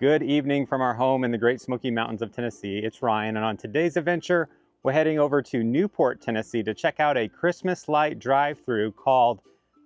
Good evening from our home in the Great Smoky Mountains of Tennessee. It's Ryan, and on today's adventure, we're heading over to Newport, Tennessee to check out a Christmas light drive-through called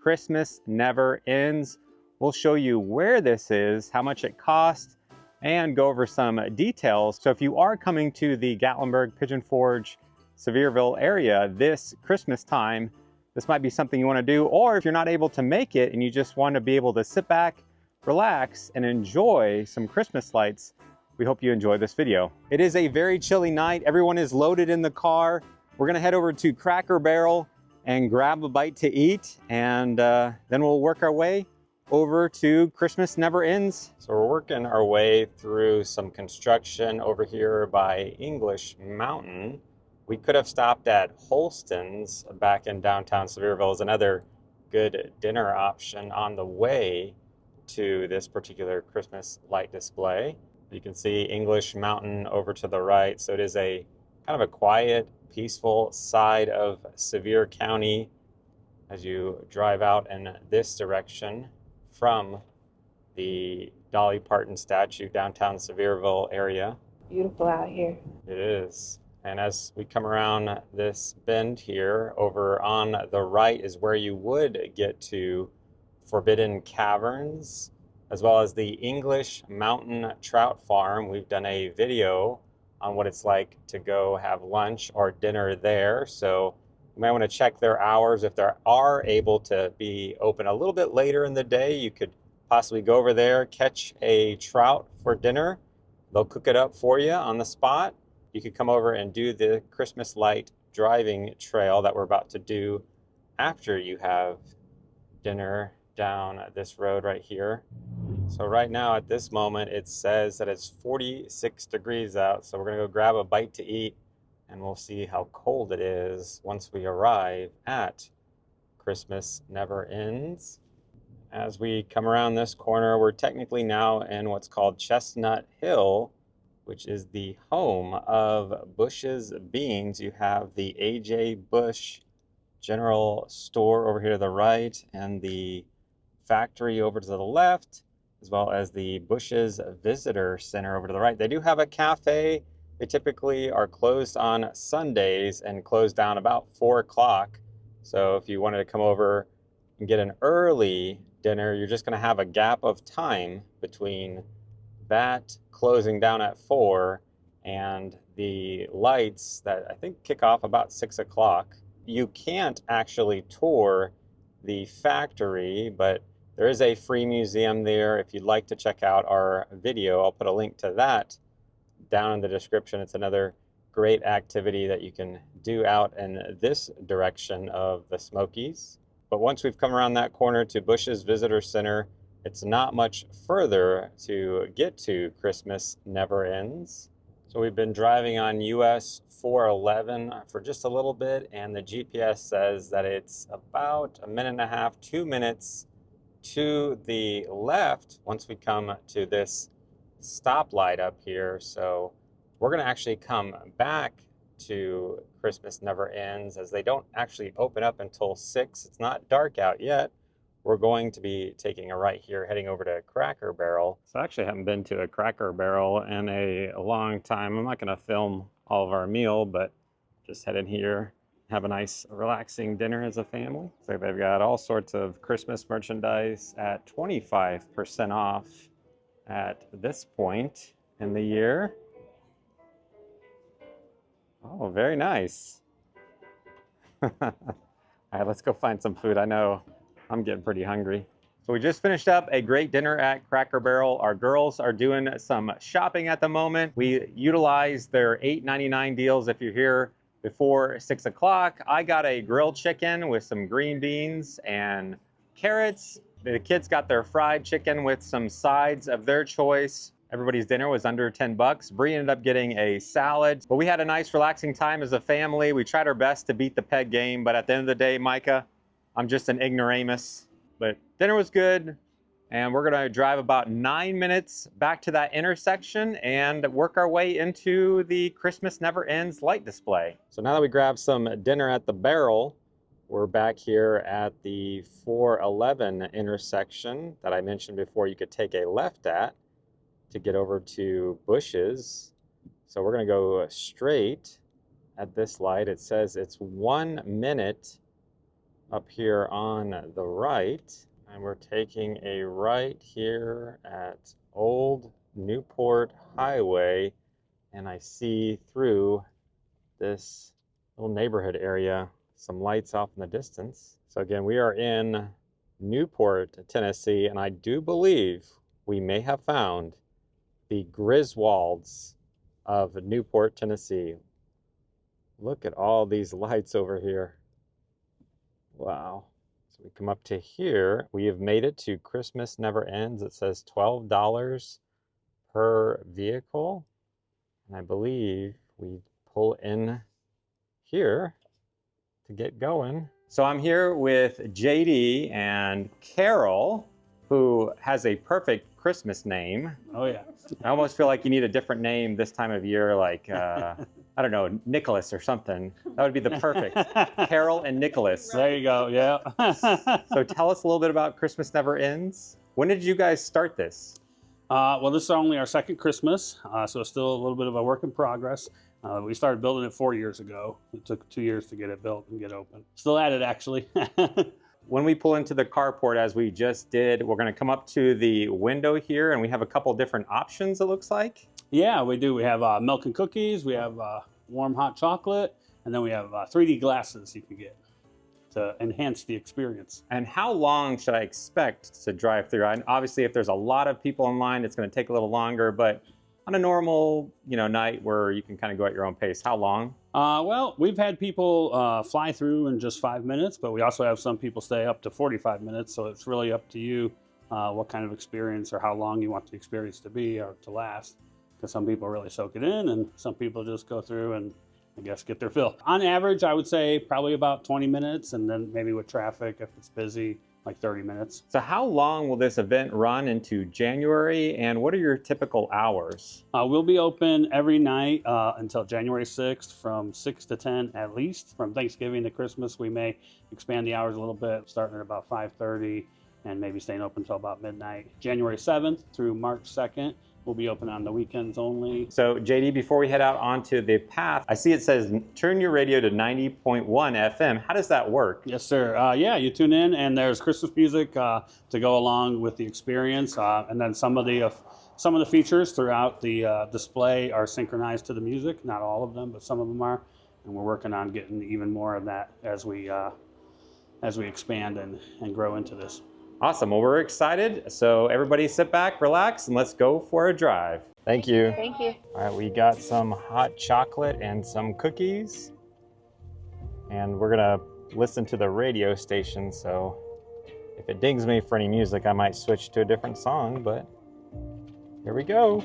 Christmas Never Ends. We'll show you where this is, how much it costs, and go over some details. So if you are coming to the Gatlinburg, Pigeon Forge, Sevierville area this Christmas time, this might be something you want to do, or if you're not able to make it and you just want to be able to sit back, relax, and enjoy some Christmas lights, we hope you enjoy this video. It is a very chilly night. Everyone is loaded in the car. We're gonna head over to Cracker Barrel and grab a bite to eat, and then we'll work our way over to Christmas Never Ends. So we're working our way through some construction over here by English Mountain. We could have stopped at Holston's back in downtown Sevierville as another good dinner option on the way to this particular Christmas light display. You can see English Mountain over to the right. So it is a kind of a quiet, peaceful side of Sevier County as you drive out in this direction from the Dolly Parton statue downtown Sevierville area. Beautiful out here. It is. And as we come around this bend here, over on the right is where you would get to Forbidden Caverns, as well as the English Mountain Trout Farm. We've done a video on what it's like to go have lunch or dinner there. So you might want to check their hours. If they are able to be open a little bit later in the day, you could possibly go over there, catch a trout for dinner. They'll cook it up for you on the spot. You could come over and do the Christmas light driving trail that we're about to do after you have dinner down this road right here. So right now at this moment it says that it's 46 degrees out, so we're gonna go grab a bite to eat and we'll see how cold it is once we arrive at Christmas Never Ends. As we come around this corner, we're technically now in what's called Chestnut Hill, which is the home of Bush's Beans. You have the A.J. Bush General Store over here to the right and the factory over to the left, as well as the Bush's Visitor Center over to the right. They do have a cafe. They typically are closed on Sundays and close down about 4 o'clock. So if you wanted to come over and get an early dinner, you're just gonna have a gap of time between that closing down at 4 and the lights that I think kick off about 6 o'clock. You can't actually tour the factory, but there is a free museum there. If you'd like to check out our video, I'll put a link to that down in the description. It's another great activity that you can do out in this direction of the Smokies. But once we've come around that corner to Bush's Visitor Center, it's not much further to get to Christmas Never Ends. So we've been driving on US 411 for just a little bit, and the GPS says that it's about 1.5 to 2 minutes to the left once we come to this stoplight up here. So we're gonna actually come back to Christmas Never Ends as they don't actually open up until 6. It's not dark out yet. We're going to be taking a right here, heading over to Cracker Barrel. So I actually haven't been to a Cracker Barrel in a long time. I'm not gonna film all of our meal, but just head in here, have a nice relaxing dinner as a family. So they've got all sorts of Christmas merchandise at 25% off at this point in the year. Oh, very nice. All right, let's go find some food. I know I'm getting pretty hungry. So we just finished up a great dinner at Cracker Barrel. Our girls are doing some shopping at the moment. We utilize their $8.99 deals if you're here before 6 o'clock. I got a grilled chicken with some green beans and carrots. The kids got their fried chicken with some sides of their choice. Everybody's dinner was under 10 bucks. Brie ended up getting a salad. But we had a nice relaxing time as a family. We tried our best to beat the peg game, but at the end of the day, Micah, I'm just an ignoramus. But dinner was good, and we're gonna drive about 9 minutes back to that intersection and work our way into the Christmas Never Ends light display. So now that we grabbed some dinner at the Barrel, we're back here at the 411 intersection that I mentioned before you could take a left at to get over to Bushes. So we're going to go straight at this light. It says it's 1 minute up here on the right. And we're taking a right here at Old Newport Highway. And I see through this little neighborhood area some lights off in the distance. So again, we are in Newport, Tennessee, and I do believe we may have found the Griswolds of Newport, Tennessee. Look at all these lights over here. Wow. So we come up to here. We have made it to Christmas Never Ends. It says $12 per vehicle. And I believe we pull in here to get going. So I'm here with JD and Carol, who has a perfect Christmas name. Oh yeah. I almost feel like you need a different name this time of year, like, I don't know, Nicholas or something. That would be the perfect. Carol and Nicholas. There you go, yeah. So tell us a little bit about Christmas Never Ends. When did you guys start this? Well, this is only our second Christmas, so it's still a little bit of a work in progress. We started building it 4 years ago. It took 2 years to get it built and get open. Still at it, actually. When we pull into the carport, as we just did, we're going to come up to the window here, and we have a couple different options, it looks like. Yeah, we do. We have milk and cookies. We have warm hot chocolate. And then we have 3D glasses you can get to enhance the experience. And how long should I expect to drive through? And obviously, if there's a lot of people in line, it's going to take a little longer. But on a normal, night where you can kind of go at your own pace, how long? Well, we've had people fly through in just 5 minutes, but we also have some people stay up to 45 minutes. So it's really up to you what kind of experience or how long you want the experience to be or to last. Because some people really soak it in, and some people just go through and I guess get their fill. On average, I would say probably about 20 minutes, and then maybe with traffic, if it's busy, like 30 minutes. So how long will this event run into January, and what are your typical hours? We'll be open every night until January 6th from 6 to 10 at least. From Thanksgiving to Christmas, we may expand the hours a little bit, starting at about 5:30 and maybe staying open until about midnight. January 7th through March 2nd. We'll be open on the weekends only. So JD, before we head out onto the path, I see it says turn your radio to 90.1 FM. How does that work? Yes, sir. Yeah, you tune in and there's Christmas music to go along with the experience. And then some of the features throughout the display are synchronized to the music. Not all of them, but some of them are. And we're working on getting even more of that as we expand and grow into this. Awesome. Well, we're excited. So everybody sit back, relax, and let's go for a drive. Thank you. Thank you. All right, we got some hot chocolate and some cookies. And we're going to listen to the radio station. So if it dings me for any music, I might switch to a different song. But here we go.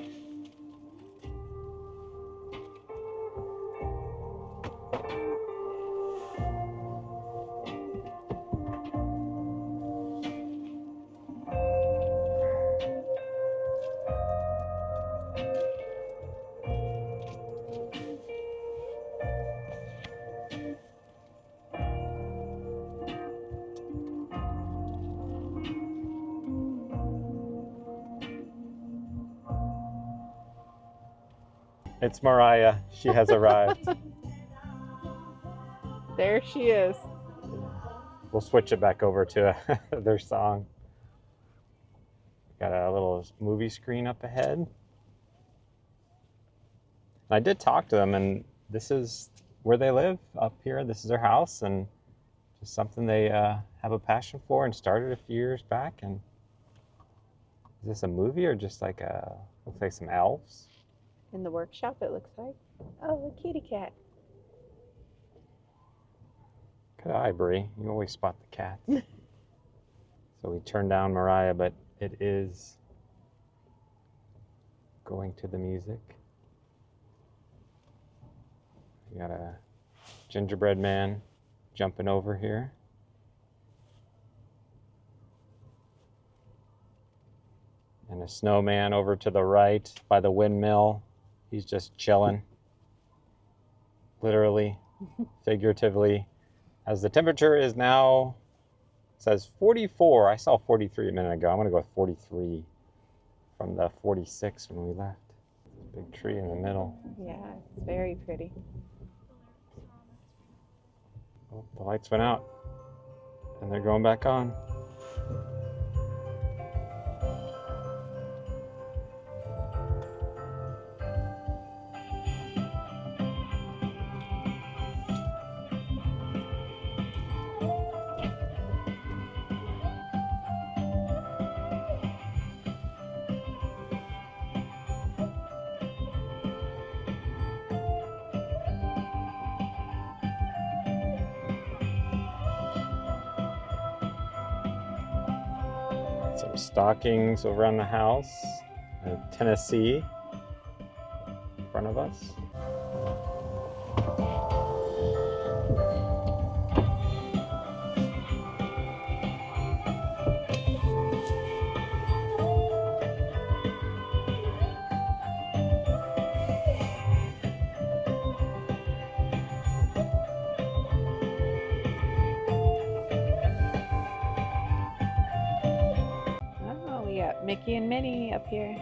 It's Mariah. She has arrived. There she is. We'll switch it back over to their song. Got a little movie screen up ahead. I did talk to them, and this is where they live up here. This is their house, and just something they have a passion for and started a few years back. And is this a movie or just like looks like some elves? In the workshop, it looks like. Oh, a kitty cat. Good eye, Brie. You always spot the cats. So we turned down Mariah, but it is going to the music. We got a gingerbread man jumping over here. And a snowman over to the right by the windmill. He's just chilling, literally, figuratively, as the temperature is now, it says 44. I saw 43 a minute ago. I'm going to go with 43 from the 46 when we left. Big tree in the middle. Yeah, it's very pretty. Oh, the lights went out and they're going back on. Some stockings over on the house. Tennessee in front of us. Oh, we got Mickey and Minnie up here.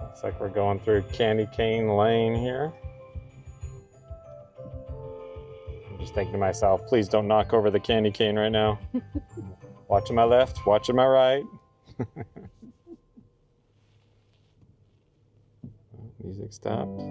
Looks like we're going through Candy Cane Lane here. I'm just thinking to myself, please don't knock over the candy cane right now. Watching my left, watching my right. Music stopped.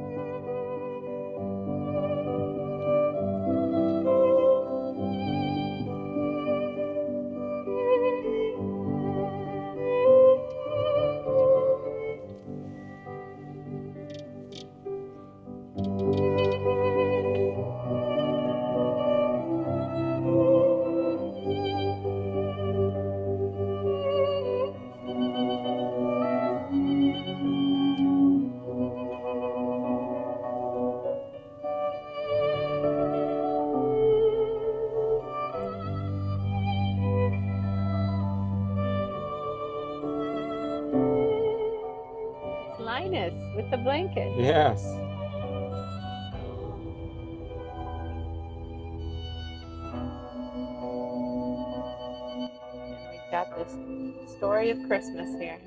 Linus with the blanket. Yes. And we've got this story of Christmas here.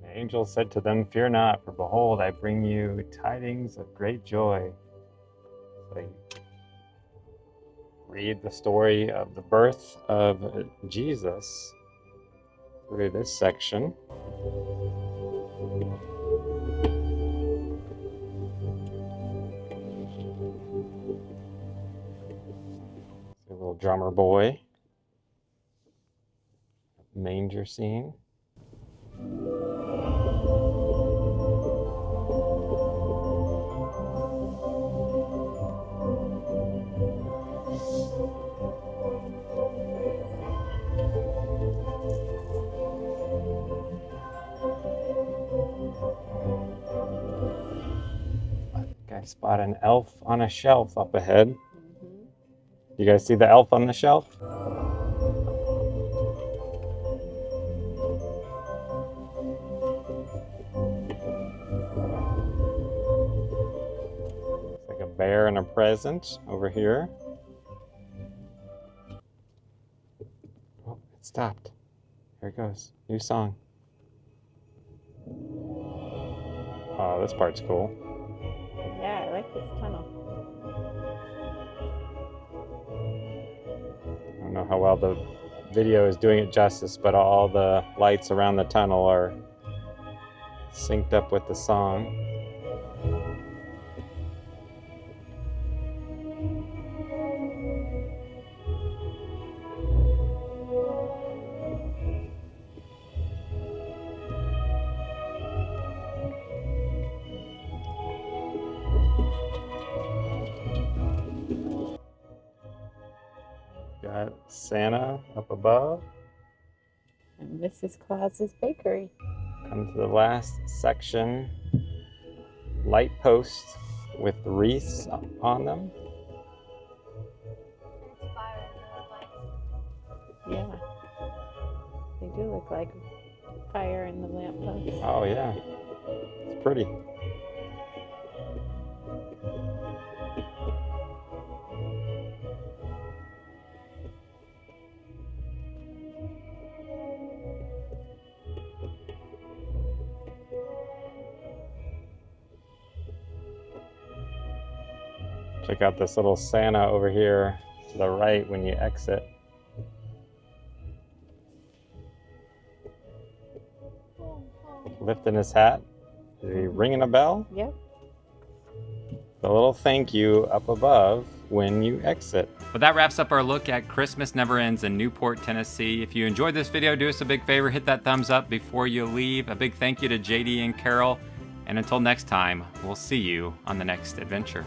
The angel said to them, "Fear not, for behold, I bring you tidings of great joy." So you read the story of the birth of Jesus through this section. A little drummer boy. Manger scene. I spot an elf on a shelf up ahead. You guys see the elf on the shelf? It's like a bear and a present over here. Oh, it stopped. Here it goes. New song. Oh, this part's cool. Yeah, I like this tunnel. I don't know how well the video is doing it justice, but all the lights around the tunnel are synced up with the song. Got Santa up above. And Mrs. Claus's bakery. Come to the last section. Light posts with wreaths on them. Yeah. They do look like fire in the lamppost. Oh yeah, it's pretty. Check out this little Santa over here to the right when you exit. Lifting his hat. Is he ringing a bell? Yep. The little thank you up above when you exit. But that wraps up our look at Christmas Never Ends in Newport, Tennessee. If you enjoyed this video, do us a big favor, hit that thumbs up before you leave. A big thank you to JD and Carol. And until next time, we'll see you on the next adventure.